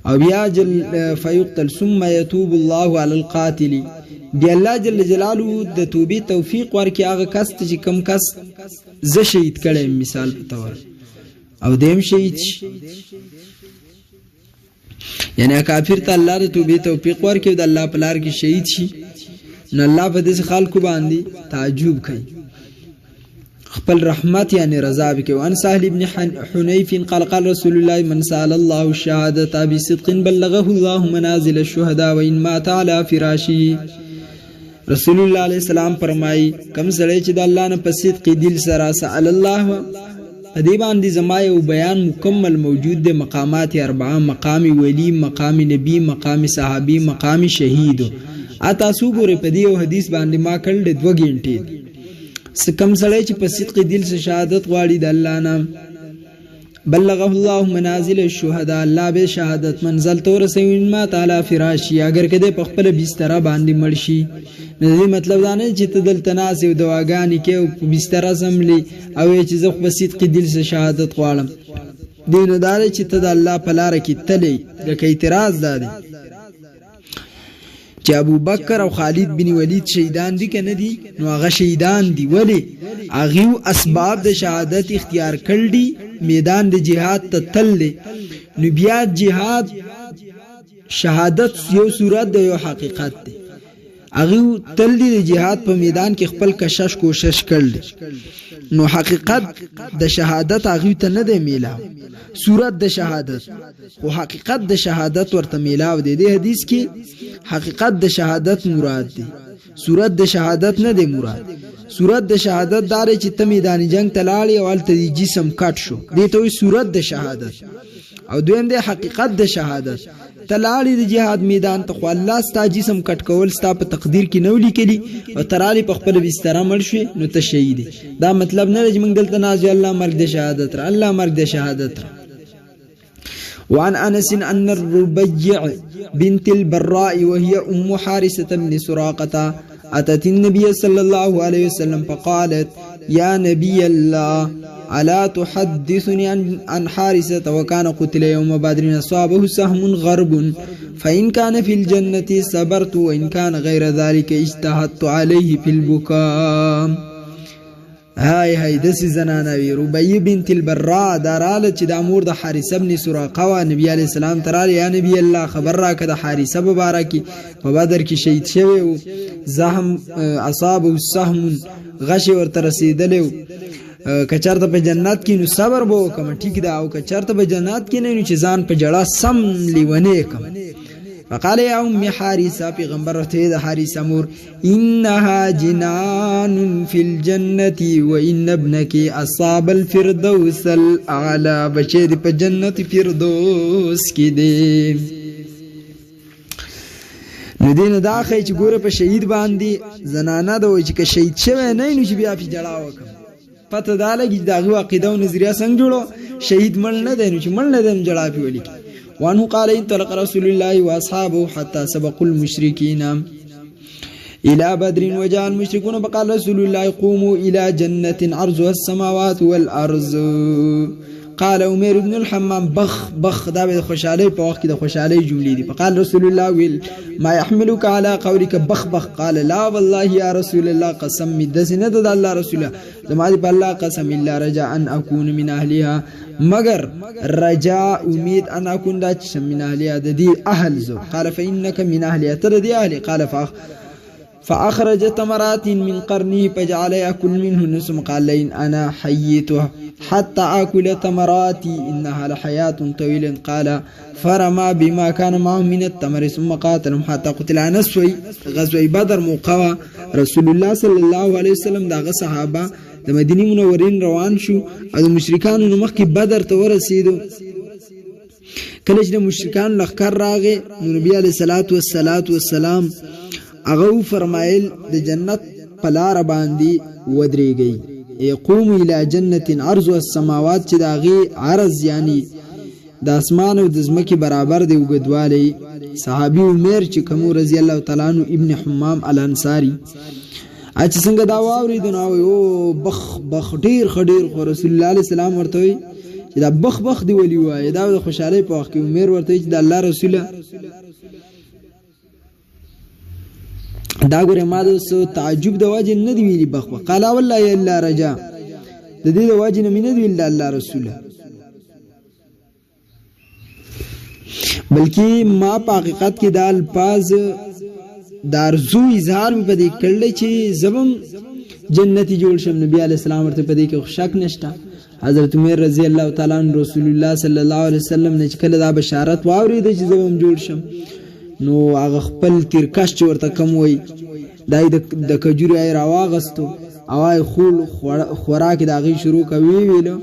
او بیا فیقتل ثم یتوب الله علی القاتل. دی الله جل جلاله د توبې توفیق ورکړي هغه کس ته چې کم کس زه شهید کړی مثال په تور او دیم شهید یعنی کافر ته الله د توبې توفیق ورکړي او د الله په لار کې شهید شي نو الله په دې خلکو باندې تعجب کوي خپل رحمت یعنی رضا وکي. وان سهل ابن حنيف قال قال رسول الله من سأل الله الشهادة بصدق بلغه الله منازل الشهداء وان مات على فراشه. رسول الله علیه السلام فرمایي کوم سړی چې د الله نه په صدق دل سره سأل الله دې باندې زما یو بیان مکمل موجود دی مقامات اربعه مقام ولی مقام نبی مقام صحابي مقام شهید. اته سو ګوره په دې حدیث باندې ما کړل 2 غنټې سکم سړی چې په صدق دل سره شهادت غواړي د الله نام بلغه الله منازل الشهداء الله به شهادت منزل تور سوین ما تعالی فراشی اگر کده په خپل بستر باندې مړ شي نو مطلب دا نه چې تدل تناسب دواګانی کې په بستر سملی او چې زه په صدق دل سره شهادت غواړم دین دار چې ته د الله په لار کې تلې د کې اعتراض ده چې ابو بکر او خالد بن ولید شهیدان دي کنه دي نو هغه شهیدان دي ولی هغه اسباب د شهادت اختیار کړل میدان د جهاد ته تل نو بیا جهاد شهادت یو صورت د یو حقیقت دی هغه تل د جهاد په میدان کې خپل کشش کوشش کړل نو حقیقت د شهادت هغه ته نه دی میلا صورت د شهادت او حقیقت د شهادت ورته میلاو دی. د حدیث کې حقیقت د شهادت مراد دی صورت د شهادت نه دی مراد. صورت د شهادت دار چې ته میدان جنگ تلاړی او الته جسم کټ شو دې ته صورت د شهادت او دویم دی حقیقت د شهادت تلاړی د جهاد میدان ته خو الله ستا جسم کټ کول ستا په تقدیر کې نو لیکلی او ترالی په خپل بستر مړ شي نو ته شهید. دا مطلب نه چې موږ دلته نازل الله مرګ د شهادت را الله مرګ د شهادت را. وعن انس ان الربيع بنت البراء وهي ام حارثة بن سراقة اتت النبي صلى الله عليه وسلم فقالت يا نبي الله الا تحدثني عن حارثة وكان قتل يوم بدر اصابه سهم غرب فان كان في الجنة صبرت وان كان غير ذلك اجتهدت عليه في البكاء. هاي دسی زنانوی ربیع بنت البراء داراله چې د امور د حارثه ابن سراقه و نبی علیہ السلام تراله یا نبی الله خبر را کړه حارثه مبارکی په بدر کې شهید شوی او زهم اصحاب السهم غش ورته رسیدلو کچارته په جنت کې نو صبر بو کوم ټیک دا او کچارته په جنت کې نه چې ځان په جړه سم لیونه کوم. فقال يا ام حارثه پیغمبر ته د حارثه مور انها جنان في الجنه وان ابنك اصاب الفردوس الاعلى بشیر په جنت فردوس کې دی. نو دین دا خې چې ګوره په شهید باندې زنانه د وای چې شهید شوی نه نو چې بیا په جړه وکم پته دا لګي دا عقیده او نظریه څنګه جوړو شهید مړ نه دی نو چې مړ نه دی جړه په ولي. وانه قال انطلق رسول الله واصحابه حتى سبقوا المشركين الى بدر وجاء المشركون فقال رسول الله قوموا الى جنة عرضها السماوات والارض. قال عمر بن الحمام بخ دا به خوشاله په وخت کې د خوشاله جملې دي. فقال رسول الله ويل ما يحملك على قولك بخ قال لا والله يا رسول الله قسم دسنه د الله رسول زما دي الله قسم الا رجاء ان اكون من اهلها مگر رجاء امید ان اكون دا چې من اهلها د دې اهل زو. قال فانك من اهلها تر دې اهل. قال فاخرج تمرات من قرنه فجعل ياكل منه ثم قال لئن انا حييته حتى اكل تمراتي انها لحياه طويله. قال فرمى بما كان معه من التمر ثم قاتلهم حتى قتل. انس غزوه بدر موقع رسول الله صلى الله عليه وسلم دغه صحابه د مدینه منورین روان شو او د مشرکانو نو مخکې بدر ته ورسېدو. کله چې د مشرکانو لښکر راغی نو نبی علیه الصلاة والسلام هغه فرمایل د جنت په لار باندې ودرېږئ يقوم الى جنة عرضها السماوات چې د هغې عرض یعنی د اسمان او د ځمکې برابر دی اوږدوالی. صحابي عمر چې کوم رضی الله تعالی عنہ ابن حمام الانصاری چې څنګه دا واورید نو او بخ ډیر خو رسول الله علیه السلام ورته چې دا بخ دی ولي وای دا د خوشاله په وخت کې عمر ورته چې د الله رسول دا ګوره ما د تعجب د واجب نه دی ویلي بخ قال والله الا رجا د دې د واجب نه مين دی ویل الله رسول بلکې ما په حقیقت کې د الفاظ دارزو اظهار په دې کړل چې زبم جنتی جوړ شم نبی علی السلام ورته په دې کې شک نشته حضرت عمر رضی الله تعالی عنہ رسول الله صلی الله علیه وسلم نه کله دا بشارت واورید چې زبم جوړ شم نو هغه خپل تیرکش ورته کم وای دای د کجوري ای راواغستو اوای خول خوراک د هغه شروع کوي ویلو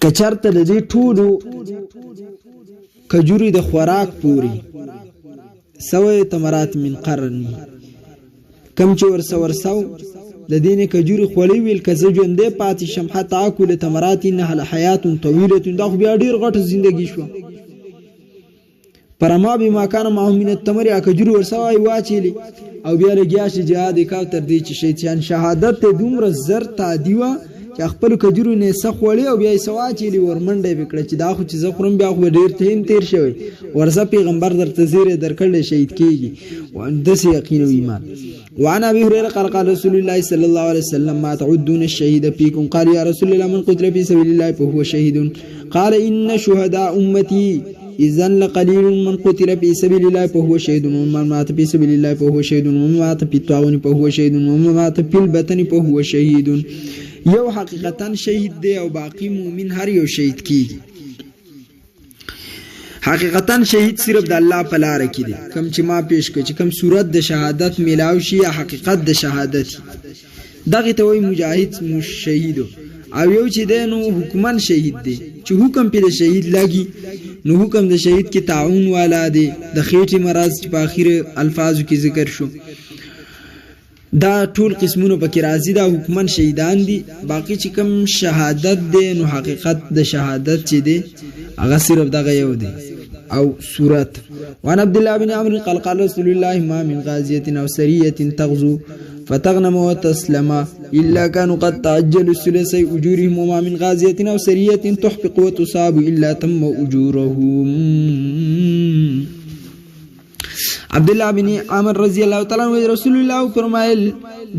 کچرته د دې ټولو کجوري د خوراک پوری سوې تمرات من قرن کم چې ورسو د دینه کجوري خولې ویل کزه ژوندې پاتې شم حتی اكل تمرات انها حیات طويله دا خو بیا ډیر غټه ژوندۍ شو پرما به ما کان ما من التمر کجوري ورسوي واچلی او بیا لګیا شي جهاد کا تر دې چې شیطان شهادت ته دومره زر تعدیوا چې خپل کجورو نه سخولې او بیا سوا چلی ورمنډه وکړه چې دا خو چې زخرم بیا خو ډیر تیر شوی ورزه پیغمبر در تزیر درکړل شهید کیږي وندس یقین او ایمان وعن ابي هريره قال قال رسول الله صلى الله عليه وسلم ما تعدون الشهيد فيكم قال يا رسول الله من قتل في سبيل الله فهو شهيد قال ان شهداء امتي اذا لقليل من قتل في سبيل الله فهو شهيد ومن مات في سبيل الله فهو شهيد ومن مات في الطاعون فهو شهيد ومن مات في البطن فهو شهيد یو حقیقتا شهید دی او باقی مومن هر یو شهید کیږي حقیقتا شهید صرف د الله په لار کې دی کم چې ما پیش کړ چې کم صورت د شهادت ملاو شي یا حقیقت د شهادت دغه ته وای مجاهد شهید او یو چې دی نو حکمن شهید دی چې حکم په شهید لګي نو حکم د شهید کې تعاون والا دی د خېټې مرز په اخر الفاظو کې ذکر شو دا ټول قسمونو پکې راځي دا حکمن شهیدان دي باقی چې کوم شهادت دی نو حقیقت د شهادت چې دی هغه صرف دغه یو دی او صورت وان عبد الله بن عمرو قال قال رسول الله ما من غازيه او سريه تغزو فتغنم وتسلم الا كانوا قد تعجلوا ثلثي اجورهم وما من غازيه او سريه تحفق وتصاب الا تم اجورهم عبد الله بن عمر رضی الله تعالی عنہ رسول الله فرمایل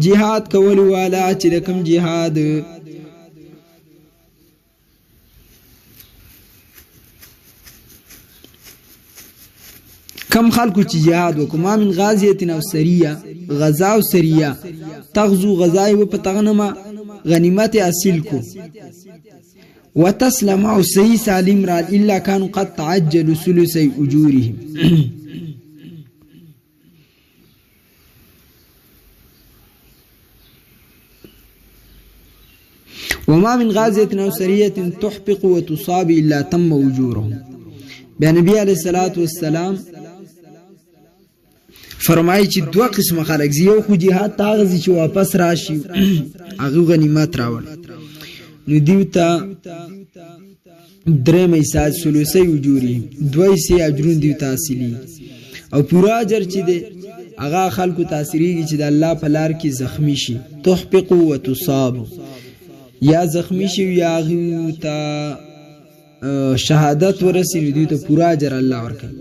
jihad کول والا چې کوم jihad کم خلکو چې jihad وکما من غازیه او سریه غزا او سریه تغزو غزای و پتغنما غنیمت اصل کو وتسلم او صحیح سالم را الا كانوا قد تعجلوا ثلثي اجورهم وما من غازية أو سرية تحبق وتصاب إلا تم أجورهم بنبي عليه الصلاة والسلام فرمایي چې دوه قسمه خلک زیو خو jihad تاغزي چې واپس راشي هغه غنیمت راوړ نو دیوتا درې میساج ثلثي اجوري دوی سي اجرون دیوتا اصلي او پورا اجر چې دی هغه خلکو تاثیرېږي چې د الله په لار کې زخمی شي تحبق وتصاب یا زخمی شي یا غوتا شهادت ورسېږي دوی ته پورا اجر الله ورکړي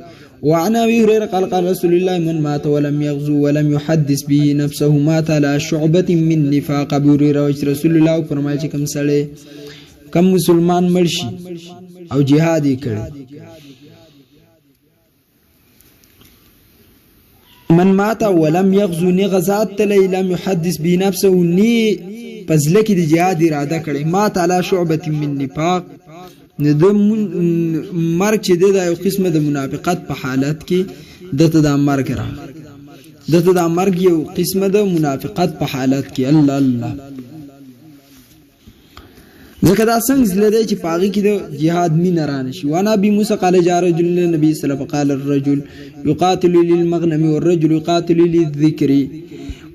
وعن ابي هريره قال قال رسول الله من مات ولم يغزو ولم يحدث به نفسه مات على شعبة من نفاق. ابو هريره رسول الله فرمایي چې کوم سړی کوم مسلمان مړ شي او jihad یې کړي من مات ولم يغزو نغزات تلي لم يحدث به نفسه ني پزله کې د jihad اراده کړي مات على شعبة من نفاق د مرګ چې د یو قسمه د منافقت په حالت کې دته د مرګ را دته د مرګ یو قسمه د منافقت په حالت کې الله الله ځکه دا څنګه زلده چې پاغي کې د jihad مين رانه شي وانا ابي موسى قال جاء رجل النبي صلى الله عليه وسلم قال الرجل يقاتل للمغنم والرجل يقاتل للذكر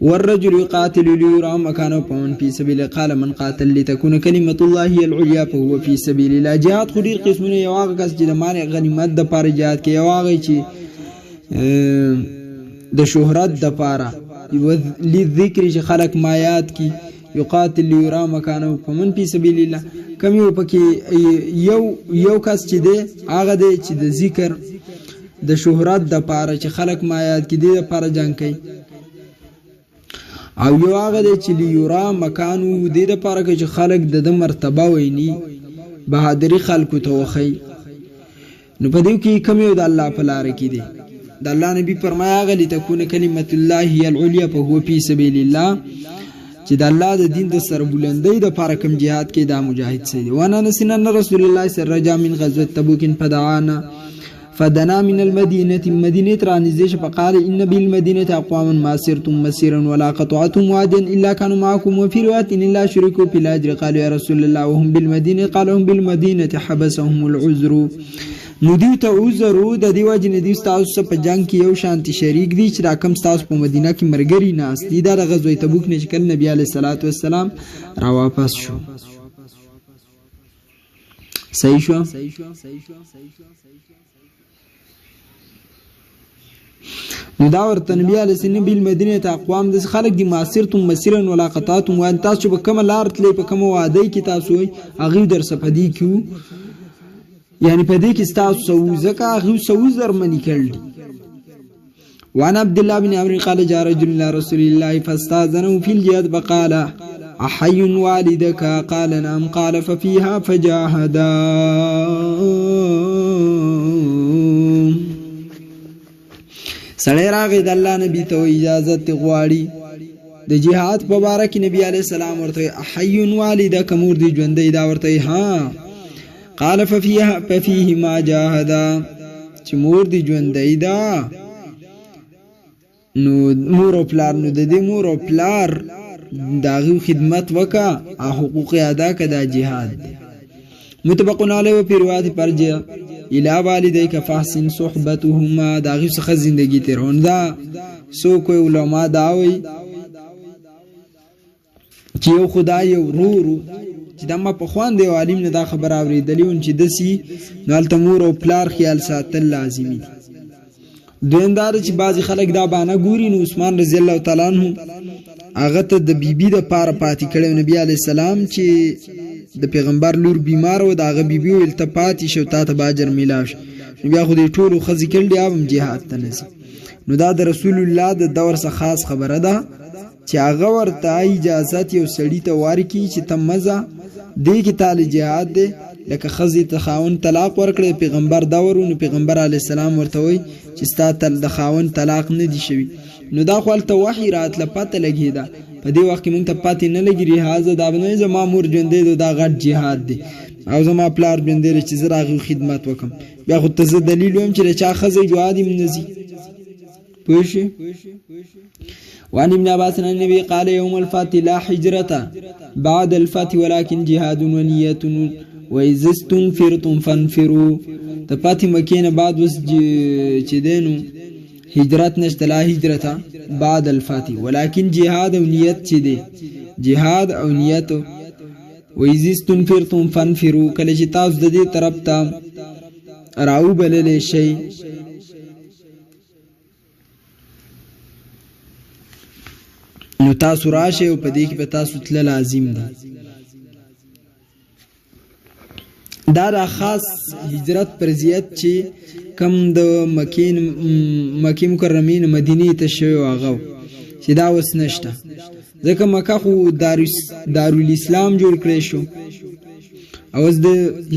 والرجل يقاتل ليرى مكانه فمن في سبيل قال من قاتل لتكون كلمة الله هي العليا فهو في سبيل الله. جهاد خوري قسمونه یو هغه کس چې د مال غنیمت د پاره جهاد کې یو هغه چې د شهرت د پاره للذکر چې خلق ما یاد کی یقاتل لیرا مکانه فمن فی سبیل الله کم یو پکې یو کس چې دی هغه دی چې د ذکر د شهرت د پاره چې خلق ما یاد کی دی د پاره جنگ کوي او یو هغه دی چې لیرا مکانه دی د پاره چې خلق د مرتبه ویني بهادری خلقو ته وخی نو په دې کې کم یو د الله په لار کې دی د الله نبی فرمایا غلی تكون کلمت الله هي العليا فهو في سبيل الله چې د الله د دین د سر بلندۍ د پاره کم jihad کې دا مجاهد سي وانا نسنا رسول الله صلی الله علیه من غزوه تبوک فدنا من المدينه مدينه رانزيش فقال ان بالمدينه اقوام ما سرتم مسيرا ولا قطعتم واديا الا كانوا معكم وفي روايه الا شركوا في الاجر قالوا يا رسول الله وهم بالمدينه قالوا هم بالمدينه حبسهم العذر نو دیو ته عذر د دی وجه نه دی تاسو په جنگ کې یو شانتي شریک دي چې راکم تاسو په مدینه کې مرګري ناس دي د غزوه تبوک نه چې نبی عليه الصلاه والسلام را واپس شو صحیح شو نو دا ورته نبی علیه السلام بیل مدینه ته اقوام د خلک دي معاصرتم مسیرن ولا قطعتم وان تاسو په کوم لار تلې په کوم وادي کې تاسو هغه در صفدي کیو یعنی په دې کې تاسو سو زکه هغه سو زرمنی کړل وعن عبد الله بن عمرو قال جاء رجل الى رسول الله فاستاذنه في الجهاد فقال احي والدك قال نعم قال ففيها فجاهدا سړی راغی د الله نبی ته اجازه غواړي د جهاد په باره کې نبی عليه السلام ورته احي والدك مور دی ژوندې دا ورته ها قال ففيه ما جاهدا چې مور دی ژوندې دا نو مور او پلار نو د دې مور او پلار داغه خدمت وکا او حقوق ادا کړه جهاد متفقون علیه په روایت پرجه الى والديك فاحسن صحبتهما داغه څخه زندگی تیرون دا سو کوئی علماء داوي چې یو خدای یو رورو چې دمه په خوان دی عالم نه دا خبر اوریدلیون چې دسی نو التمور او پلار خیال ساتل لازمي دي دویندار چې بعضی خلک دا باندې ګوري نو عثمان رضی الله تعالی عنہ هغه ته د بیبي د پاره پاتې کړو نبی علی السلام چې د پیغمبر لور بیمار و داغه بیبي التپاتی شو تا ته باجر میلاش بیا خو دې ټولو خزي کړل دی ابم جهاد ته نسی نو دا د رسول الله د دور څخه خاص خبره ده چې هغه ورته اجازه یو سړی ته ورکی چې تم مزه دې کې تعالی جهاد دی لکه خزي ته خاون طلاق ورکړي پیغمبر دا ورونه پیغمبر علی السلام ورته وي چې ستا تل د خاون طلاق نه دی شوی نو دا خپل ته وحی راتله پته لګیدا په دې وخت کې مونږ ته پاتې نه لګی ریاضه دا نه زما مور ژوندې دا غټ جهاد دی او زما پلار ژوندې چې زراغي خدمت وکم بیا خو ته دلیل ويم چې چا خزي جهاد منزي پوښي وعن ابن عباس عن النبي قال يوم الفتح لا حجرة بعد الفتح ولكن جهاد ونية وإذا استنفرتم فانفروا تفاتح مكينة بعد وس چدينو هجرت نشته لا هجرة بعد الفتح ولكن جهاد او نیت چدي جهاد او نیت وإذا استنفرتم فانفروا کله چې تاسو د دې طرف ته راو بللې شي نو تاسو راشه او په دې کې به تاسو تل لازم دي دا خاص هجرت پر زیات چې کم د مکه مکرمه مدینه ته شوی واغو چې دا وس نشته ځکه مکه خو دارالاسلام جوړ کړی شو او د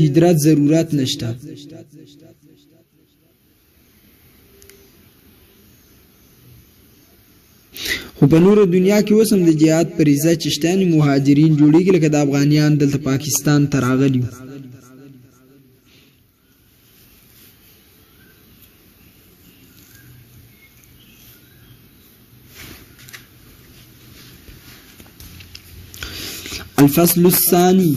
هجرت ضرورت نشته خو په نور دنیا کې وسم د جهاد پریزه چشتاني مهاجرین جوړیږي لکه د افغانیان دلته پاکستان ته راغلي الفصل الثاني